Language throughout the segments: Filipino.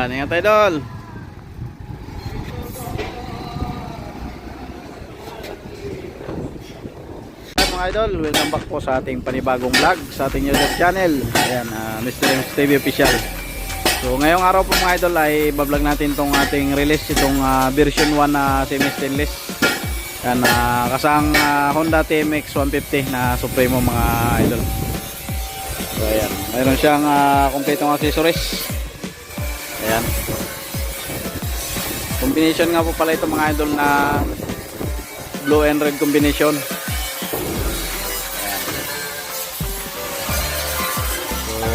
Yan, ingat idol. Mga idol, welcome back po sa ating panibagong vlog sa ating YouTube channel. Ayan, Mr. M's TV Official. So ngayong araw po mga idol ay bablog natin itong ating release, itong version 1 na semi-stainless. Yan, kasang Honda TMX 150 na Supremo mga idol. So ayan, mayroon siyang kompletong accessories. Ayan, combination nga po pala ito mga idol na blue and red combination.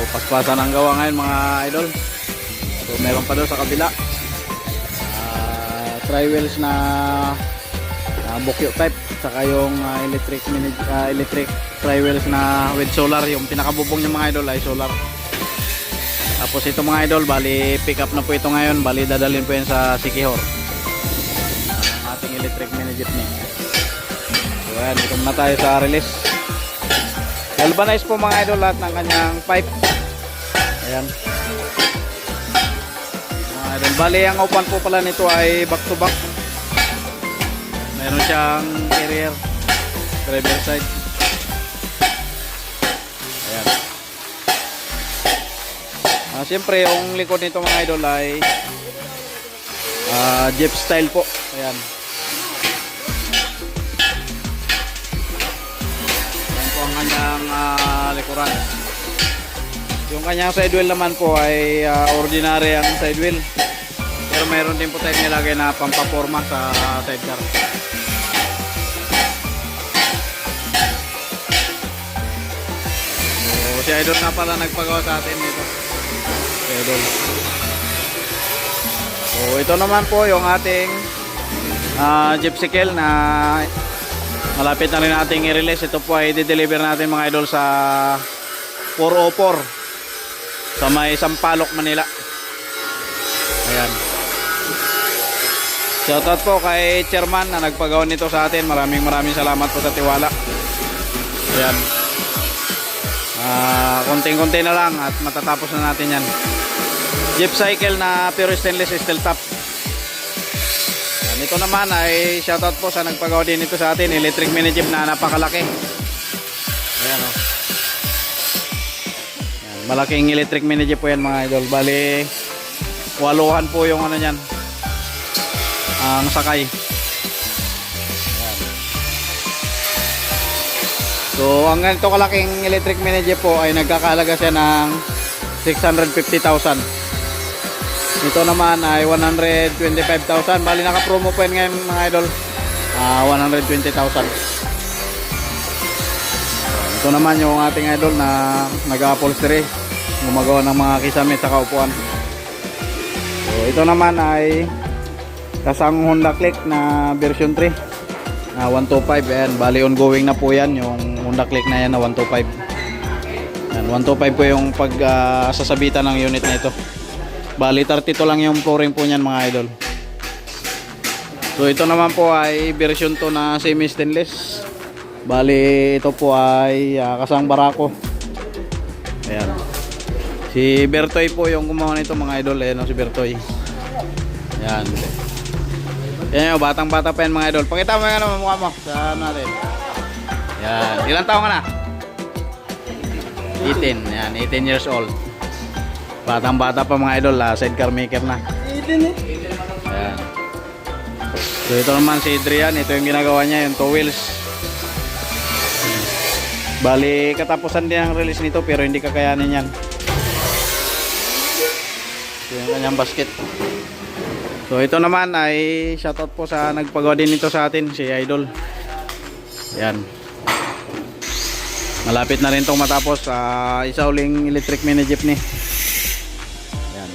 Paspasan ang gawa ngayon mga idol. So meron pa doon sa kabila tri-wheels na bukyo type, saka yung electric tri-wheels na with solar. Yung pinakabubong ng mga idol ay solar. Tapos ito mga idol, bali pick up na po ito ngayon. Bali dadalhin po yan sa Sikihor, ang ating electric mini jeepney. So ayan, dito na tayo sa release. Galvanize po mga idol lahat ng kanyang pipe. Ayan. Mga idol, bali ang upan po pala nito ay back to back. Meron siyang carrier, driver side. Ayan. Siyempre yung likod nito mga idol ay Jeep style po. Ayan. Ang kanyang likuran. Yung kanyang side wheel naman po ay ordinary ang side wheel, pero mayroon din po tayong nilagay na pampaporma sa sidecar. So si Idol na pala nagpagawa sa atin nito, si Idol. So ito naman po yung ating Jeepcycle na malapit na rin nating i-release. Ito po ay i-deliver natin mga idol sa 404 sa may Sampaloc, Manila. Ayan. Shoutout po kay chairman na nagpagawa nito sa atin. Maraming salamat po sa tiwala. Ayan. Konting-konti na lang at matatapos na natin yan. Jeepcycle na pure stainless steel top. Ito naman ay shoutout po sa nagpagawa din ito sa atin, electric mini jeep na napakalaki. Ayan o. Ayan, malaking electric mini jeep po yan mga idol. Bali, waluhan po yung ano yan, ang sakay. Ayan. So, ang ganito kalaking electric mini jeep po ay nagkakahalaga siya ng 650,000. Ito naman ay 125,000. Bali naka-promo po yan ngayon mga idol, 120,000. Ito naman yung ating idol na nag-upholstery, gumagawa ng mga kisame sa kaupuan. So ito naman ay kasang Honda Click na version 3 na 125. Ayan, bali ongoing na po yan yung Honda Click na yan na 125. Ayan, 125 po yung sasabitan ng unit na ito. Bali 32 lang yung flooring po niyan mga idol. So ito naman po ay version 2 na semi stainless. Bali ito po ay kasang Barako. Ayan. Si Bertoy po yung gumawa nito mga idol. Ayan si Bertoy. Ayan. Ayan yung batang bata pa yan mga idol. Pakita mo yung ano, mukha mo sa natin. Ayan. Ilang taon ka na? 18. Ayan, 18 years old. Batang bata pa mga idol, sidecar maker na. Ayan. So ito naman si Adrian, ito yung ginagawa niya, yung two wheels. Bali katapusan din ang release nito pero hindi kakayanin yan. Ito yung kanyang basket. So ito naman ay shoutout po sa nagpagawa din nito sa atin, si Idol. Ayan. Malapit na rin itong matapos, isa uling electric mini jeepney.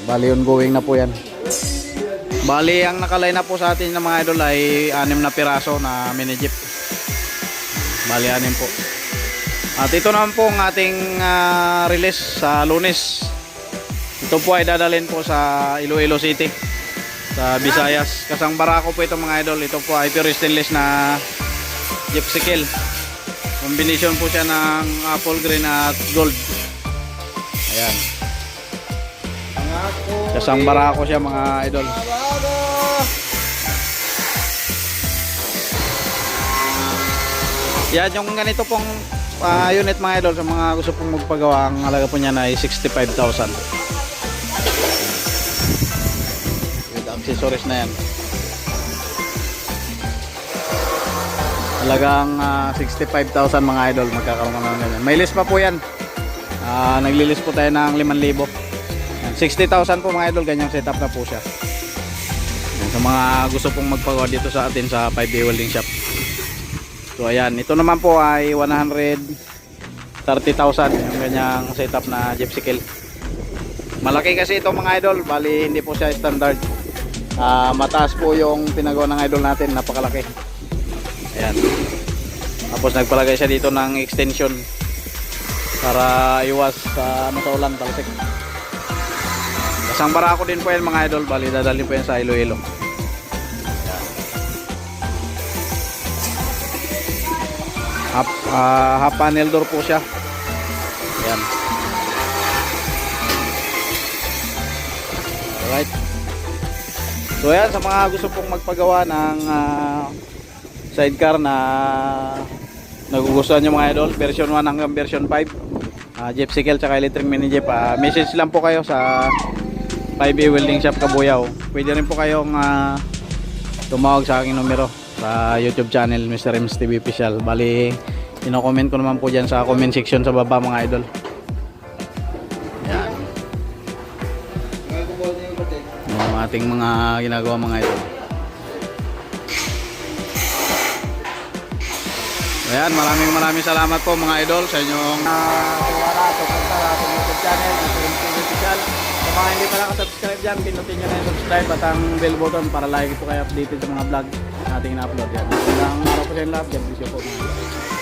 Bali ongoing na po yan. Bali ang nakalay na po sa atin ng mga idol ay 6 na piraso na mini jeep. Bali 6 po. At ito naman po ang ating release sa Lunes. Ito po ay dadalhin po sa Iloilo City, sa Visayas. Kasang Barako po ito mga idol. Ito po ay pure stainless na Jeepcycle. Combination po siya ng apple green at gold. Ayan. Kasang barako siya mga idol. Yan yung ganito pong unit mga idol, sa mga gusto pong magpagawa, ang halaga po niya na ay 65,000 with accessories na yan. Halagang 65,000 mga idol, magkakaroon ka ng ganyan. May list pa po yan. Naglilist po tayo ng 5,000. 60,000 po mga idol, ganyang setup na po siya. Yan, sa mga gusto pong magpagawa dito sa atin sa 5A welding shop. So ayan, ito naman po ay 130,000 yung ganyang setup na gypsy kill. Malaki kasi ito mga idol, bali hindi po siya standard. Mataas po yung pinagawa ng idol natin, napakalaki. Ayan. Tapos nagpalagay siya dito ng extension para iwas sa ulan, talsik. Kasang barako din po yan mga idol, bali dadalhin po yan sa Iloilo. Half panel door po siya. Ayan. Alright. So ayan, sa mga gusto pong magpagawa ng sidecar na nagugustuhan nyo mga idol, version 1 hanggang version 5, Jeep Cycle tsaka electric mini jeep, message lang po kayo sa 5A welding shop Kabuyao. Pwede rin po kayong tumawag sa aking numero sa YouTube channel Mr. Ems TV Official. Bali ino-comment ko naman po dyan sa comment section sa baba mga idol. Yan yung ating mga ginagawa mga idol. Ayan, maraming salamat po mga idol sa inyong tiwala at pagpunta sa ating YouTube channel Mr. Ems TV Official. Sa mga hindi pa nakasubscribe dyan, pinutin nyo na yung subscribe at ang bell button para lagi po kayo updated sa mga vlog nating na-upload yan. Magandang araw po sa inyo lahat. God bless you po mga idol.